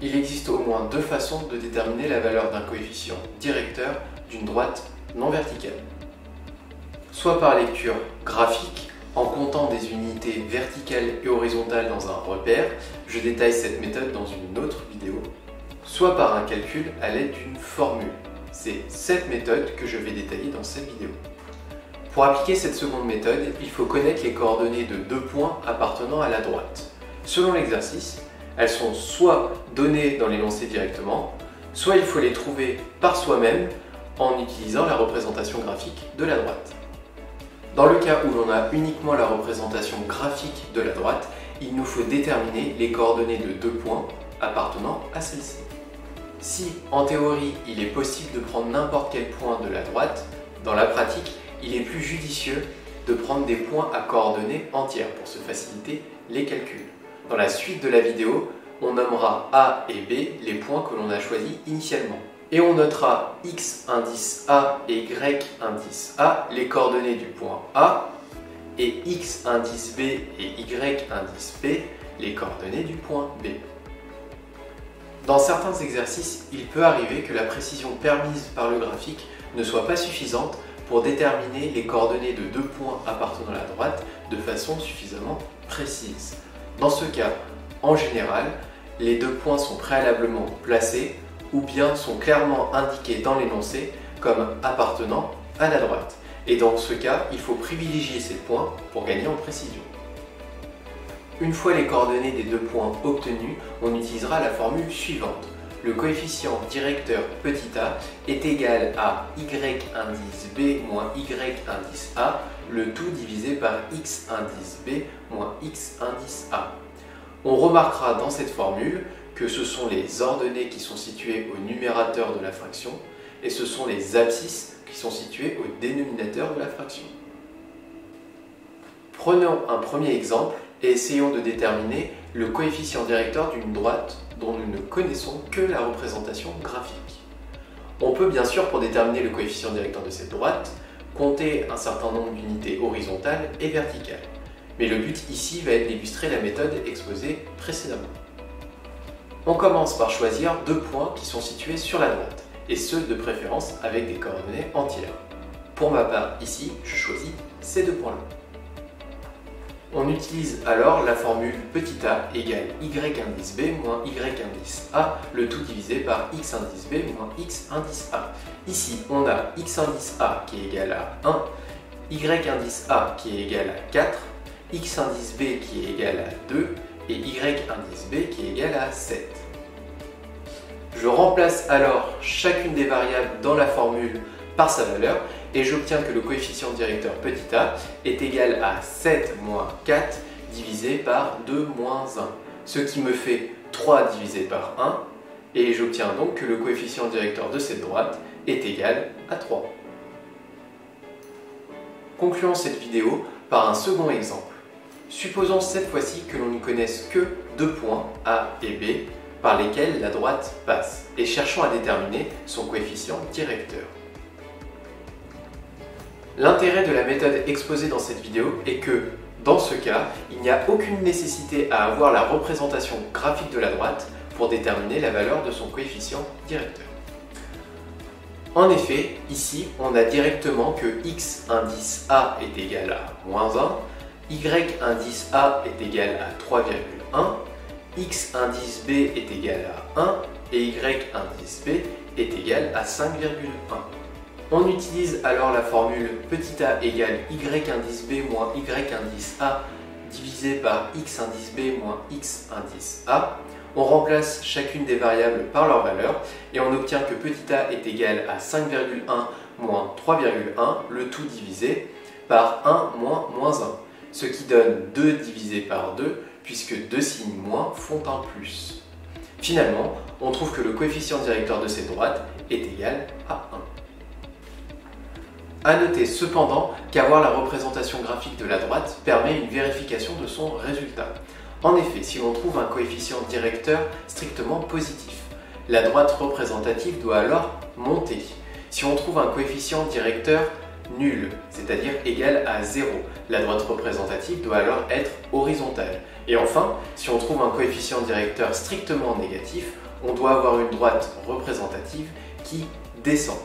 Il existe au moins deux façons de déterminer la valeur d'un coefficient directeur d'une droite non verticale. Soit par lecture graphique, en comptant des unités verticales et horizontales dans un repère, je détaille cette méthode dans une autre vidéo, soit par un calcul à l'aide d'une formule. C'est cette méthode que je vais détailler dans cette vidéo. Pour appliquer cette seconde méthode, il faut connaître les coordonnées de deux points appartenant à la droite. Selon l'exercice, elles sont soit données dans l'énoncé directement, soit il faut les trouver par soi-même en utilisant la représentation graphique de la droite. Dans le cas où l'on a uniquement la représentation graphique de la droite, il nous faut déterminer les coordonnées de deux points appartenant à celle-ci. Si, en théorie, il est possible de prendre n'importe quel point de la droite, dans la pratique, il est plus judicieux de prendre des points à coordonnées entières pour se faciliter les calculs. Dans la suite de la vidéo, on nommera A et B les points que l'on a choisis initialement. Et on notera X indice A et Y indice A les coordonnées du point A, et X indice B et Y indice B les coordonnées du point B. Dans certains exercices, il peut arriver que la précision permise par le graphique ne soit pas suffisante pour déterminer les coordonnées de deux points appartenant à la droite de façon suffisamment précise. Dans ce cas, en général, les deux points sont préalablement placés ou bien sont clairement indiqués dans l'énoncé comme appartenant à la droite. Et dans ce cas, il faut privilégier ces points pour gagner en précision. Une fois les coordonnées des deux points obtenues, on utilisera la formule suivante. Le coefficient directeur petit a est égal à y indice b moins y indice a, le tout divisé par x indice b moins x indice a. On remarquera dans cette formule que ce sont les ordonnées qui sont situées au numérateur de la fraction et ce sont les abscisses qui sont situées au dénominateur de la fraction. Prenons un premier exemple et essayons de déterminer le coefficient directeur d'une droite dont nous ne connaissons que la représentation graphique. On peut bien sûr, pour déterminer le coefficient directeur de cette droite, compter un certain nombre d'unités horizontales et verticales. Mais le but ici va être d'illustrer la méthode exposée précédemment. On commence par choisir deux points qui sont situés sur la droite, et ce de préférence avec des coordonnées entières. Pour ma part, ici, je choisis ces deux points-là. On utilise alors la formule petit a égale y indice b moins y indice a, le tout divisé par x indice b moins x indice a. Ici, on a x indice a qui est égal à 1, y indice a qui est égal à 4, x indice b qui est égal à 2 et y indice b qui est égal à 7. Je remplace alors chacune des variables dans la formule par sa valeur et j'obtiens que le coefficient directeur petit a est égal à 7 moins 4 divisé par 2 moins 1, ce qui me fait 3 divisé par 1, et j'obtiens donc que le coefficient directeur de cette droite est égal à 3. Concluons cette vidéo par un second exemple. Supposons cette fois-ci que l'on ne connaisse que deux points A et B par lesquels la droite passe, et cherchons à déterminer son coefficient directeur. L'intérêt de la méthode exposée dans cette vidéo est que, dans ce cas, il n'y a aucune nécessité à avoir la représentation graphique de la droite pour déterminer la valeur de son coefficient directeur. En effet, ici, on a directement que x indice A est égal à moins 1, y indice A est égal à 3,1, x indice B est égal à 1 et y indice B est égal à 5,1. On utilise alors la formule petit a égale y indice b moins y indice a divisé par x indice b moins x indice a. On remplace chacune des variables par leur valeur et on obtient que petit a est égal à 5,1 moins 3,1, le tout divisé par 1 moins moins 1, ce qui donne 2 divisé par 2 puisque deux signes moins font un plus. Finalement, on trouve que le coefficient directeur de cette droite est égal à 1. A noter cependant qu'avoir la représentation graphique de la droite permet une vérification de son résultat. En effet, si l'on trouve un coefficient directeur strictement positif, la droite représentative doit alors monter. Si on trouve un coefficient directeur nulle, c'est-à-dire égale à 0. La droite représentative doit alors être horizontale. Et enfin, si on trouve un coefficient directeur strictement négatif, on doit avoir une droite représentative qui descend.